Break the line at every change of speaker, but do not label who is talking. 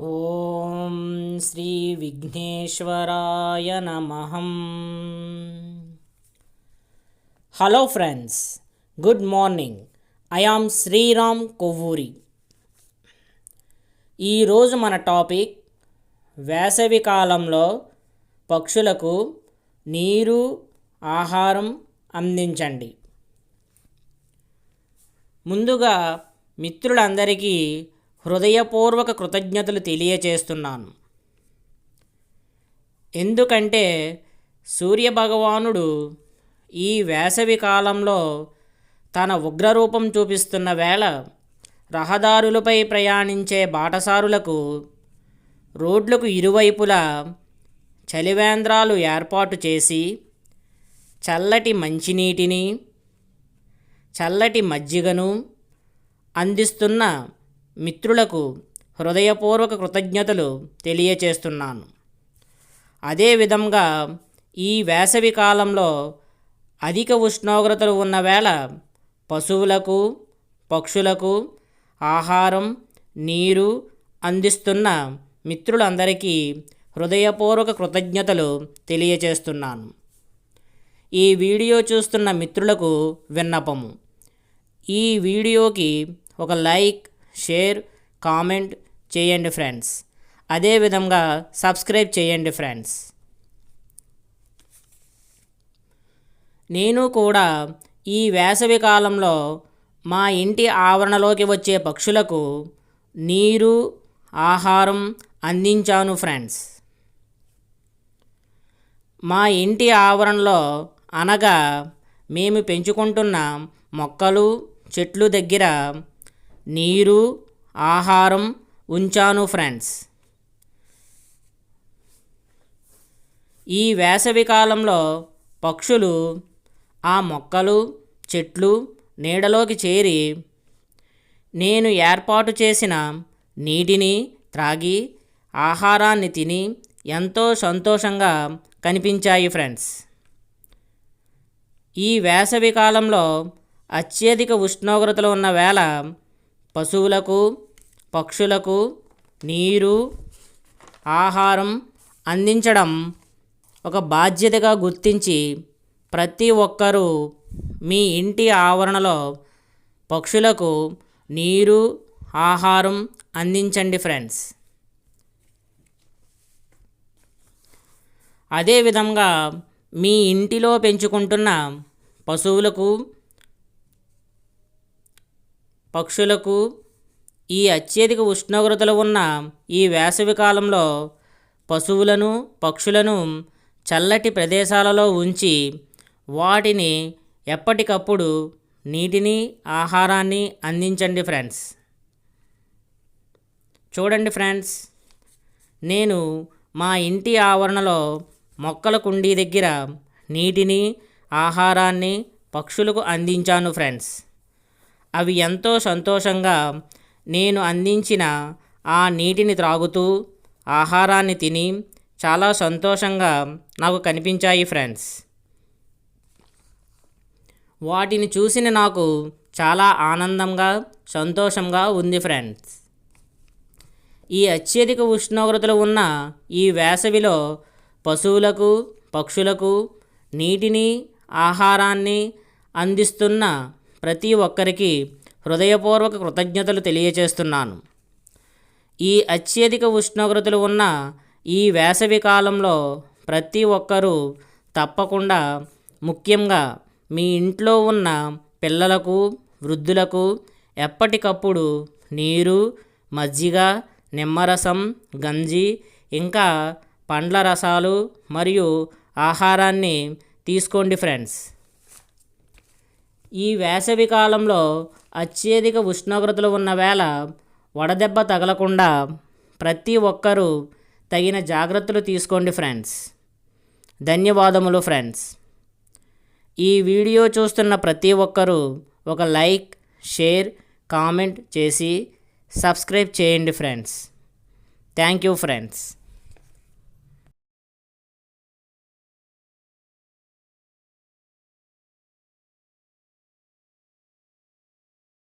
ఓం శ్రీ విఘ్నేశ్వరాయ నమః. Hello friends, good morning. I am Sriram Kovvuri. ఈరోజు మన టాపిక్ వేసవి కాలంలో పక్షులకు నీరు, ఆహారం అందించండి. ముందుగా మిత్రులందరికీ హృదయపూర్వక కృతజ్ఞతలు తెలియచేస్తున్నాను. ఎందుకంటే సూర్యభగవానుడు ఈ వేసవి కాలంలో తన ఉగ్రరూపం చూపిస్తున్న వేళ రహదారులపై ప్రయాణించే బాటసారులకు రోడ్లకు ఇరువైపులా చలివేంద్రాలు ఏర్పాటు చేసి చల్లటి మంచినీటిని, చల్లటి మజ్జిగను అందిస్తున్న మిత్రులకు హృదయపూర్వక కృతజ్ఞతలు తెలియచేస్తున్నాను. అదేవిధంగా ఈ వేసవి కాలంలో అధిక ఉష్ణోగ్రతలు ఉన్న వేళ పశువులకు, పక్షులకు ఆహారం, నీరు అందిస్తున్న మిత్రులందరికీ హృదయపూర్వక కృతజ్ఞతలు తెలియచేస్తున్నాను. ఈ వీడియో చూస్తున్న మిత్రులకు విన్నపము: ఈ వీడియోకి ఒక లైక్, షేర్, కామెంట్ చేయండి ఫ్రెండ్స్. అదేవిధంగా సబ్స్క్రైబ్ చేయండి ఫ్రెండ్స్. నేను కూడా ఈ వేసవి కాలంలో మా ఇంటి ఆవరణలోకి వచ్చే పక్షులకు నీరు, ఆహారం అందించాను ఫ్రెండ్స్. మా ఇంటి ఆవరణలో అనగా మేము పెంచుకుంటున్న మొక్కలు, చెట్లు దగ్గర నీరు, ఆహారం ఉంచాను ఫ్రెండ్స్. ఈ వేసవి కాలంలో పక్షులు ఆ మొక్కలు, చెట్లు నీడలోకి చేరి నేను ఏర్పాటు చేసిన నీటిని త్రాగి ఆహారాన్ని తిని ఎంతో సంతోషంగా కనిపించాయి ఫ్రెండ్స్. ఈ వేసవి కాలంలో అత్యధిక ఉష్ణోగ్రతలు ఉన్న వేళ పశువులకు, పక్షులకు నీరు, ఆహారం అందించడం ఒక బాధ్యతగా గుర్తించి ప్రతి ఒక్కరూ మీ ఇంటి ఆవరణలో పక్షులకు నీరు, ఆహారం అందించండి ఫ్రెండ్స్. అదేవిధంగా మీ ఇంటిలో పెంచుకుంటున్న పశువులకు, పక్షులకు ఈ అత్యధిక ఉష్ణోగ్రతలు ఉన్న ఈ వేసవి కాలంలో పశువులను, పక్షులను చల్లటి ప్రదేశాలలో ఉంచి వాటిని ఎప్పటికప్పుడు నీటిని, ఆహారాన్ని అందించండి ఫ్రెండ్స్. చూడండి ఫ్రెండ్స్, నేను మా ఇంటి ఆవరణలో మొక్కల కుండీ దగ్గర నీటిని, ఆహారాన్ని పక్షులకు అందించాను ఫ్రెండ్స్. అవి ఎంతో సంతోషంగా నేను అందించిన ఆ నీటిని త్రాగుతూ ఆహారాన్ని తిని చాలా సంతోషంగా నాకు కనిపించాయి ఫ్రెండ్స్. వాటిని చూసిన నాకు చాలా ఆనందంగా, సంతోషంగా ఉంది ఫ్రెండ్స్. ఈ అత్యధిక ఉష్ణోగ్రతలు ఉన్న ఈ వేసవిలో పశువులకు, పక్షులకు నీటిని, ఆహారాన్ని అందిస్తున్న ప్రతి ఒక్కరికి హృదయపూర్వక కృతజ్ఞతలు తెలియచేస్తున్నాను. ఈ అత్యధిక ఉష్ణోగ్రతలు ఉన్న ఈ వేసవి కాలంలో ప్రతి ఒక్కరూ తప్పకుండా, ముఖ్యంగా మీ ఇంట్లో ఉన్న పిల్లలకు, వృద్ధులకు ఎప్పటికప్పుడు నీరు, మజ్జిగ, నిమ్మరసం, గంజి ఇంకా పండ్ల రసాలు మరియు ఆహారాన్ని తీసుకోండి ఫ్రెండ్స్. ఈ వేసవి కాలంలో అత్యధిక ఉష్ణోగ్రతలు ఉన్న వేళ వడదెబ్బ తగలకుండా ప్రతి ఒక్కరూ తగిన జాగ్రత్తలు తీసుకోండి ఫ్రెండ్స్. ధన్యవాదములు ఫ్రెండ్స్. ఈ వీడియో చూస్తున్న ప్రతి ఒక్కరూ ఒక లైక్, షేర్, కామెంట్ చేసి సబ్స్క్రైబ్ చేయండి ఫ్రెండ్స్. Thank you friends.